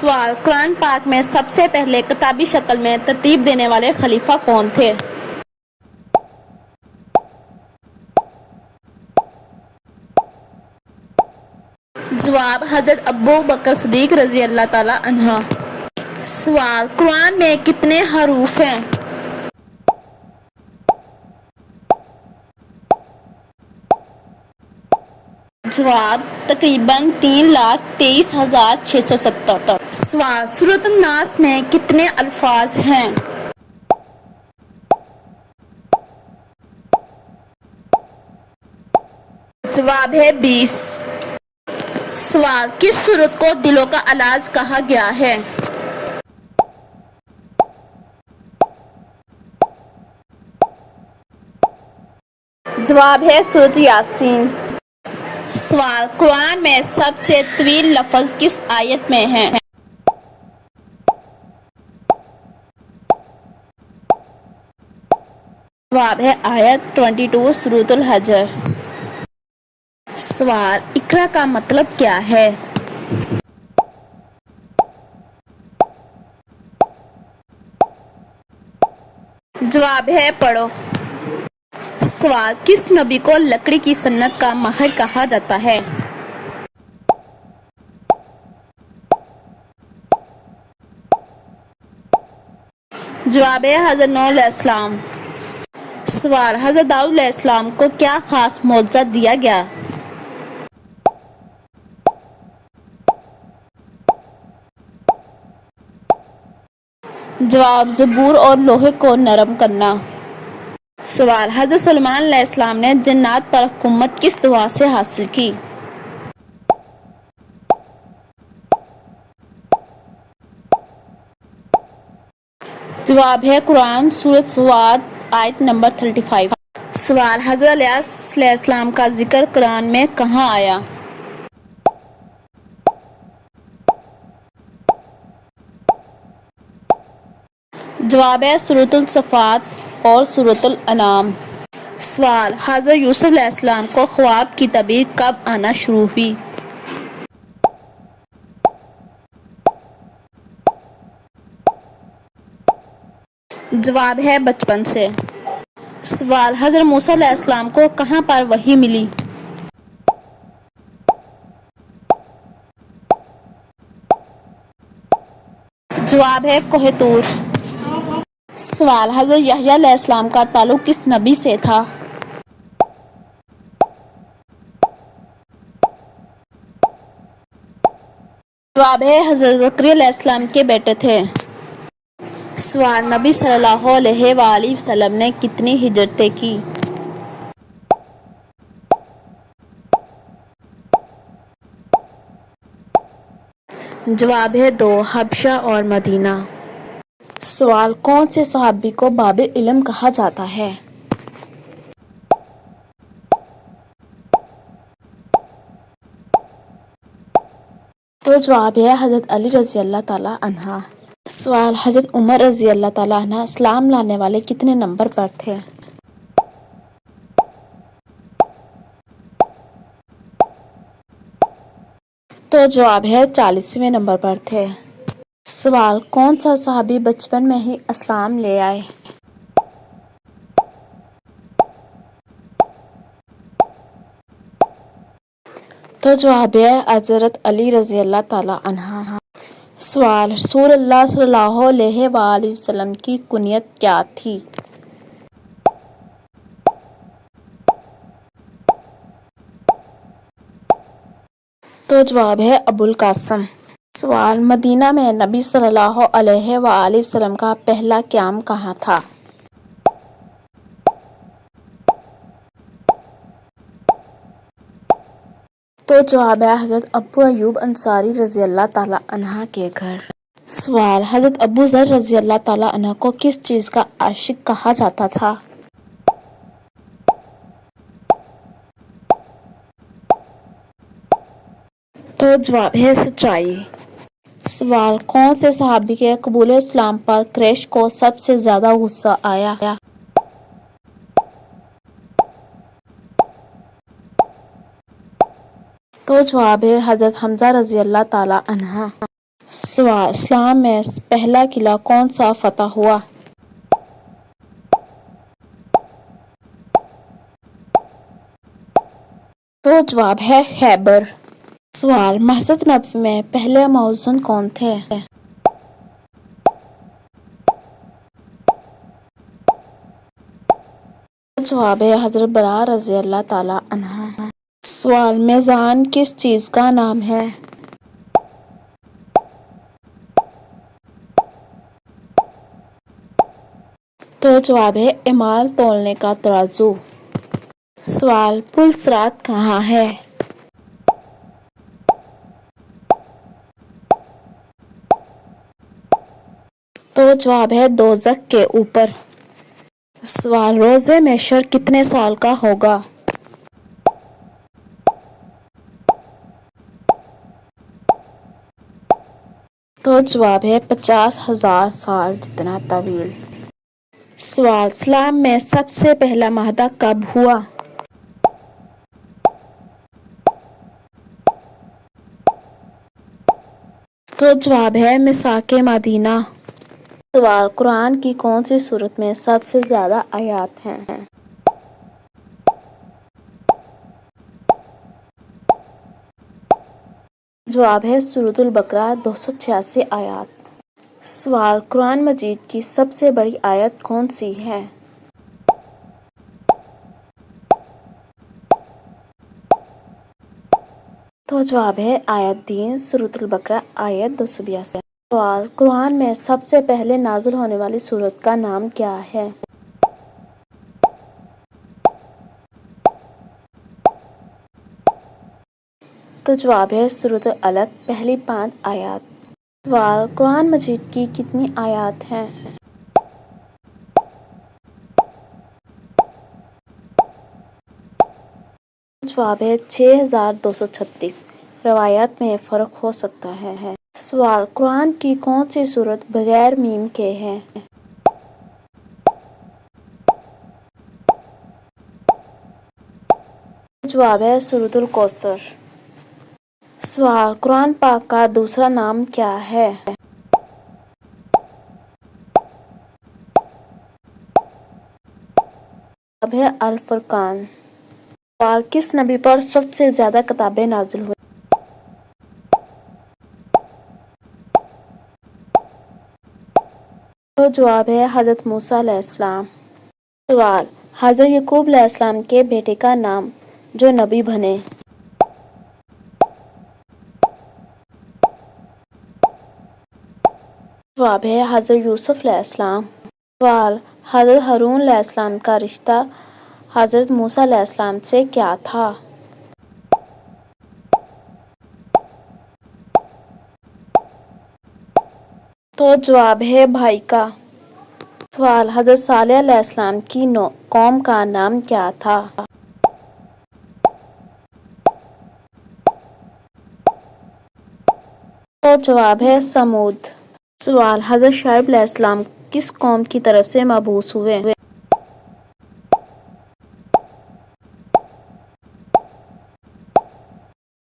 سوال: قرآن پاک میں سب سے پہلے کتابی شکل میں ترتیب دینے والے خلیفہ کون تھے؟ جواب: حضرت ابو بکر صدیق رضی اللہ تعالیٰ عنہ۔ سوال: قرآن میں کتنے حروف ہیں؟ جواب: تقریباً 3,23,670۔ سوال: سورۃ الناس میں کتنے الفاظ ہیں؟ جواب ہے 20۔ سوال: کس سورت کو دلوں کا علاج کہا گیا ہے؟ جواب ہے سورۃ یاسین۔ سوال: قرآن میں سب سے طویل لفظ کس آیت میں ہے؟ جواب ہے آیت 22 سورۃ الحجر۔ سوال: اقرا کا مطلب کیا ہے؟ جواب ہے پڑھو۔ سوال: کس نبی کو لکڑی کی صنعت کا ماہر کہا جاتا ہے؟ جواب ہے حضرت نوح علیہ السلام۔ سوال: حضرت داؤد علیہ السلام کو کیا خاص معجزہ دیا گیا؟ جواب: زبور اور لوہے کو نرم کرنا۔ سوال: حضرت سلیمان علیہ السلام نے جنات پر حکومت کس دعا سے حاصل کی؟ جواب ہے قرآن سورۃ صاد آیت نمبر 35۔ سوال: حضرت الیاس علیہ السلام کا ذکر قرآن میں کہاں آیا؟ جواب ہے سورۃ الصافات اور سورۃ الانعام۔ سوال: حضرت یوسف علیہ السلام کو خواب کی تعبیر کب آنا شروع ہوئی؟ جواب ہے بچپن سے۔ سوال: حضرت موسیٰ علیہ السلام کو کہاں پر وحی ملی؟ جواب ہے کوہ طور۔ سوال: حضرت یحییٰ علیہ السلام کا تعلق کس نبی سے تھا؟ جواب ہے حضرت زکریا علیہ السلام کے بیٹے تھے۔ سوال: نبی صلی اللہ علیہ وآلہ وسلم نے کتنی ہجرتیں کی؟ جواب ہے 2، حبشہ اور مدینہ۔ سوال: کون سے صحابی کو باب علم کہا جاتا ہے؟ تو جواب ہے حضرت علی رضی اللہ تعالیٰ عنہ۔ سوال: حضرت عمر رضی اللہ تعالیٰ عنہ اسلام لانے والے کتنے نمبر پر تھے؟ تو جواب ہے 40ویں نمبر پر تھے۔ سوال: کون سا صحابی بچپن میں ہی اسلام لے آئے؟ تو جواب ہے حضرت علی رضی اللہ تعالیٰ عنہ۔ سوال: رسول اللہ صلی اللہ علیہ وآلہ وسلم کی کنیت کیا تھی؟ تو جواب ہے ابو القاسم۔ سوال: مدینہ میں نبی صلی اللہ علیہ وآلہ وسلم کا پہلا قیام کہاں تھا؟ تو جواب ہے حضرت ابو ایوب انصاری رضی اللہ تعالیٰ عنہ کے گھر۔ سوال: حضرت ابو ذر رضی اللہ تعالیٰ عنہ کو کس چیز کا عاشق کہا جاتا تھا؟ تو جواب ہے سچائی۔ سوال: کون سے صحابی کے قبول اسلام پر قریش کو سب سے زیادہ غصہ آیا؟ تو جواب ہے حضرت حمزہ رضی اللہ تعالیٰ عنہ۔ سوال: اسلام میں پہلا قلعہ کون سا فتح ہوا؟ تو جواب ہے خیبر۔ سوال: مسجد نبوی میں پہلے مؤذن کون تھے؟ تو جواب ہے حضرت بلال رضی اللہ تعالیٰ عنہ۔ سوال: میزان کس چیز کا نام ہے؟ تو جواب ہے اعمال تولنے کا ترازو۔ سوال: پل صراط کہاں ہے؟ تو جواب ہے دوزخ کے اوپر۔ سوال: روز محشر کتنے سال کا ہوگا؟ تو جواب ہے 50,000 سال جتنا طویل۔ سوال: اسلام میں سب سے پہلا معاہدہ کب ہوا؟ تو جواب ہے میثاق مدینہ۔ سوال: قرآن کی کون سی سورت میں سب سے زیادہ آیات ہیں؟ جواب ہے سورۃ البقرہ 286 آیات۔ سوال: قرآن مجید کی سب سے بڑی آیت کون سی ہے؟ تو جواب ہے آیت 3 سورۃ البقرہ آیت 282۔ سوال: قرآن میں سب سے پہلے نازل ہونے والی سورت کا نام کیا ہے؟ تو جواب ہے سورۃ العلق پہلی 5 آیات۔ سوال: قرآن مجید کی کتنی آیات ہیں؟ جواب ہے 6236۔ روایات میں فرق ہو سکتا ہے۔ سوال: قرآن کی کون سی سورت بغیر میم کے ہے؟ جواب ہے سورۃ الکوثر۔ سوال: قرآن پاک کا دوسرا نام کیا ہے؟ جواب ہے الفرقان۔ سوال: کس نبی پر سب سے زیادہ کتابیں نازل ہوئیں؟ تو جواب ہے حضرت موسیٰ علیہ السلام۔ سوال: حضرت یعقوب علیہ السلام کے بیٹے کا نام جو نبی بنے؟ جواب ہے حضرت یوسف علیہ السلام۔ سوال: حضرت ہارون علیہ السلام کا رشتہ حضرت موسیٰ علیہ السلام سے کیا تھا؟ تو جواب ہے بھائی کا۔ سوال: حضرت صالح علیہ السلام کی قوم کا نام کیا تھا؟ تو جواب ہے سمود۔ سوال: حضرت شعیب علیہ السلام کس قوم کی طرف سے مبعوث ہوئے؟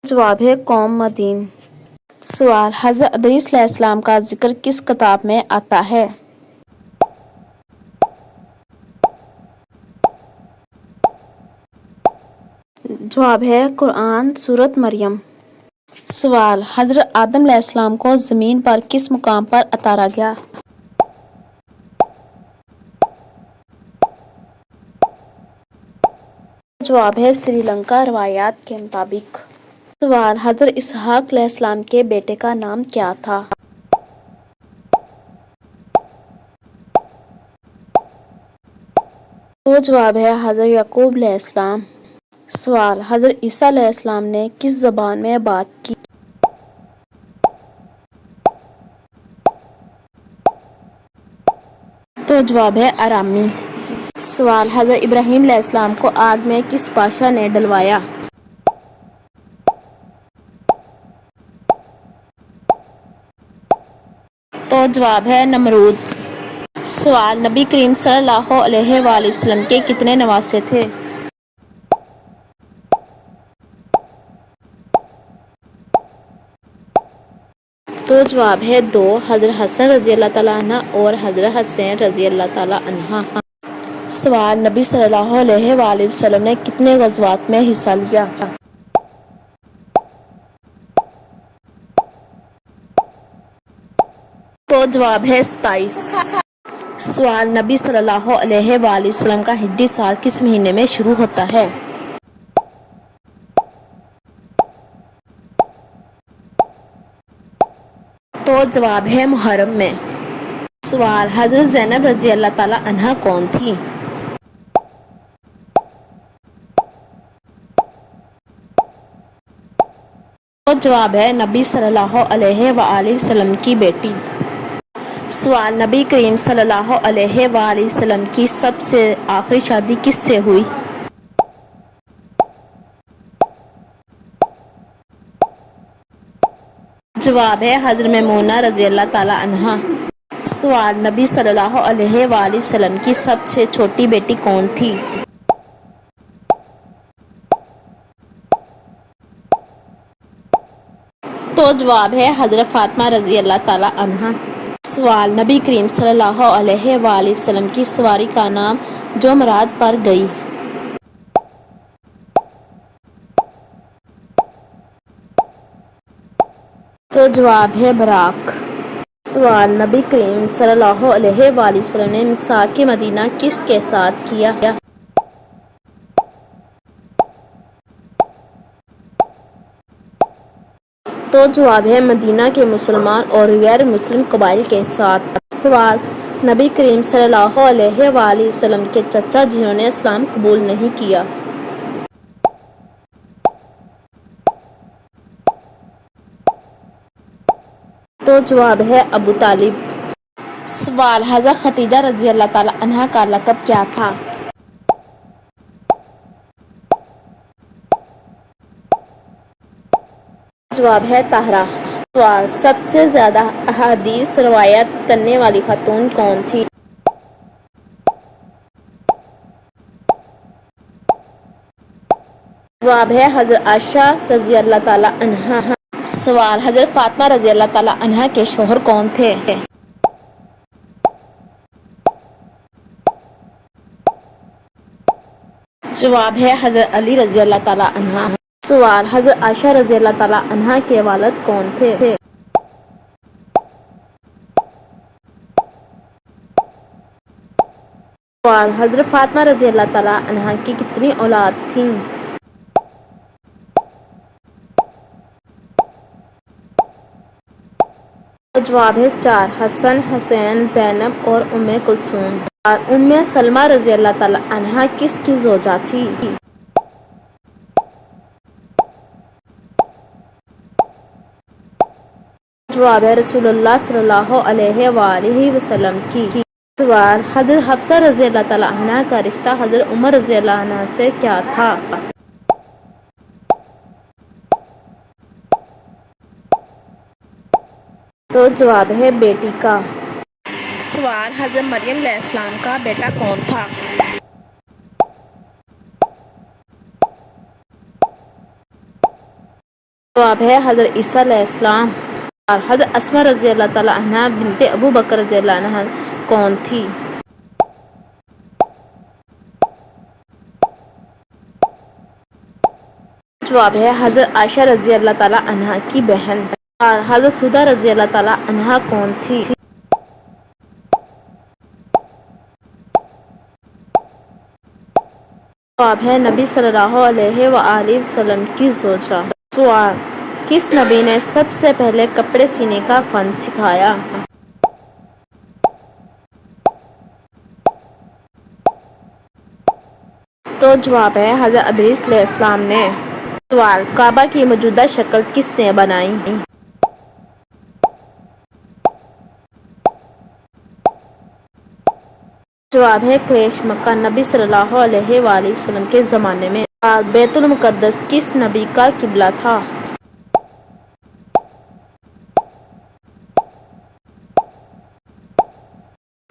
جواب ہے قوم مدین۔ سوال: حضرت ادریس علیہ السلام کا ذکر کس کتاب میں آتا ہے؟ جواب ہے قرآن سورۃ مریم۔ سوال: حضرت آدم علیہ السلام کو زمین پر کس مقام پر اتارا گیا؟ جواب ہے سری لنکا روایات کے مطابق۔ سوال: حضرت اسحاق علیہ السلام کے بیٹے کا نام کیا تھا؟ تو جواب ہے حضرت یعقوب علیہ السلام۔ سوال: حضرت عیسیٰ علیہ السلام نے کس زبان میں بات کی؟ تو جواب ہے آرامی۔ سوال: حضرت ابراہیم علیہ السلام کو آگ میں کس بادشاہ نے ڈلوایا؟ تو جواب ہے نمرود۔ سوال: نبی کریم صلی اللہ علیہ وآلہ وسلم کے کتنے نواسے تھے؟ تو تو جواب ہے دو، حضرت حسن رضی اللہ تعالیٰ عنہ اور حضرت حسین رضی اللہ تعالیٰ عنہ۔ سوال، نبی صلی اللہ علیہ وآلہ وسلم نے کتنے غزوات میں حصہ لیا؟ تو جواب ہے 27۔ سوال، نبی صلی اللہ علیہ وآلہ وسلم کا ہجری سال کس مہینے میں شروع ہوتا ہے؟ تو جواب ہے محرم میں۔ سوال، حضرت زینب رضی اللہ تعالیٰ عنہا کون تھی؟ تو جواب ہے نبی صلی اللہ علیہ وآلہ وسلم کی بیٹی۔ سوال، نبی کریم صلی اللہ علیہ وآلہ وسلم کی سب سے آخری شادی کس سے ہوئی؟ جواب ہے حضرت میمونہ رضی اللہ تعالیٰ عنہا۔ سوال، نبی صلی اللہ علیہ وآلہ وسلم کی سب سے چھوٹی بیٹی کون تھی؟ تو جواب ہے حضرت فاطمہ رضی اللہ تعالیٰ عنہا۔ سوال، نبی کریم صلی اللہ علیہ وآلہ وسلم کی سواری کا نام جو مراد پر گئی؟ تو جواب ہے براق۔ سوال، نبی کریم صلی اللہ علیہ وآلہ وسلم نے میثاق مدینہ کس کے ساتھ کیا؟ تو جواب ہے مدینہ کے مسلمان اور غیر مسلم قبائل کے ساتھ۔ سوال، نبی کریم صلی اللہ علیہ وآلہ وسلم کے چچا جنہوں نے اسلام قبول نہیں کیا؟ تو جواب ہے ابو طالب۔ سوال، حضرت خدیجہ رضی اللہ تعالیٰ عنہا کا لقب کیا تھا؟ جواب ہے طاہرہ۔ سوال، سب سے زیادہ احادیث روایت کرنے والی خاتون کون تھی؟ جواب ہے حضرت عائشہ رضی اللہ تعالیٰ عنہا۔ سوال، حضرت فاطمہ رضی اللہ تعالیٰ عنہا کے شوہر کون تھے؟ جواب ہے حضرت علی رضی اللہ تعالیٰ عنہ۔ سوال، حضرت عائشہ رضی اللہ تعالیٰ عنہا کے والد کون تھے؟ سوال، حضرت فاطمہ رضی اللہ تعالیٰ عنہا کی کتنی اولاد تھیں؟ جواب ہے 4، حسن، حسین، زینب اور ام کلثوم۔ ام سلمہ رضی اللہ تعالیٰ عنہا کس کی زوجہ تھی؟ جواب ہے رسول اللہ صلی اللہ علیہ وآلہ وسلم کی۔ سوال، حضرت حفصہ رضی اللہ تعالیٰ عنہا کا رشتہ حضرت عمر رضی اللہ عنہ سے کیا تھا؟ تو جواب ہے بیٹی کا۔ سوال، حضرت مریم علیہ السلام کا بیٹا کون تھا؟ جواب ہے حضرت عیسیٰ علیہ السلام۔ حضرت اسماء رضی اللہ تعالیٰ عنہا بنت ابو بکر رضی اللہ عنہ کون تھی؟ جواب ہے حضرت عائشہ رضی اللہ تعالیٰ عنہا کی بہن۔ حضرت سودا رضی اللہ تعالیٰ عنہا کون تھی؟ جواب ہے نبی صلی اللہ علیہ وآلہ وسلم کی زوجہ۔ سوال، کس نبی نے سب سے پہلے کپڑے سینے کا فن سکھایا؟ تو جواب ہے حضرت ادریس علیہ السلام نے۔ سوال، کعبہ کی موجودہ شکل کس نے بنائی؟ جواب ہے قریش مکہ، نبی صلی اللہ علیہ وآلہ وسلم کے زمانے میں۔ بیت المقدس کس نبی کا قبلہ تھا؟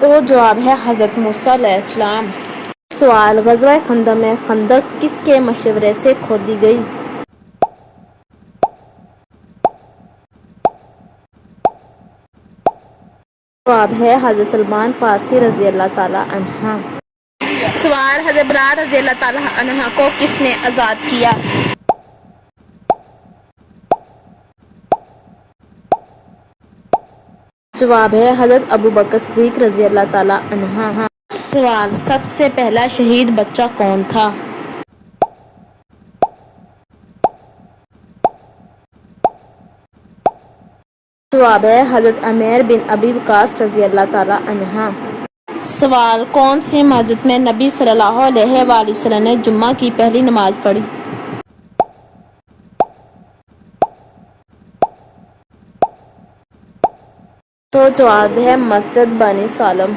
تو جواب ہے حضرت موسیٰ علیہ السلام۔ سوال، غزوہ خندق میں خندق کس کے مشورے سے کھودی گئی؟ جواب ہے حضرت سلمان فارسی رضی اللہ تعالیٰ عنہ۔ سوال: حضرت بلال رضی اللہ تعالیٰ عنہ کو کس نے آزاد کیا؟ جواب ہے حضرت ابوبکر صدیق رضی اللہ تعالیٰ عنہ۔ سوال: سب سے پہلا شہید بچہ کون تھا؟ جواب ہے حضرت عمیر بن ابی وقاص رضی اللہ تعالیٰ عنہ۔ سوال: کون سی مسجد میں نبی صلی اللہ علیہ وآلہ وسلم نے جمعہ کی پہلی نماز پڑھی؟ تو جواب ہے مسجد بنی سالم۔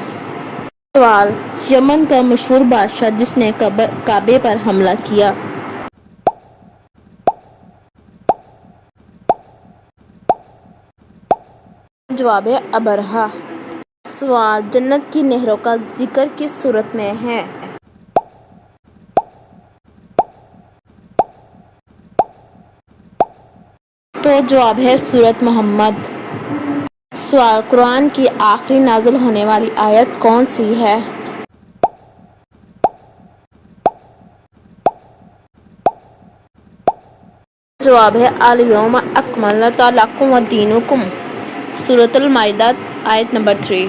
سوال: یمن کا مشہور بادشاہ جس نے کعبے پر حملہ کیا؟ جواب ہے ابرہہ۔ سوال: جنت کی نہروں کا ذکر کس سورت میں ہے؟ تو جواب ہے سورۃ محمد۔ سوال: قرآن کی آخری نازل ہونے والی آیت کون سی ہے؟ جواب ہے الیوم اکملت لکم دینکم، سورۃ المائدہ آیت نمبر 3۔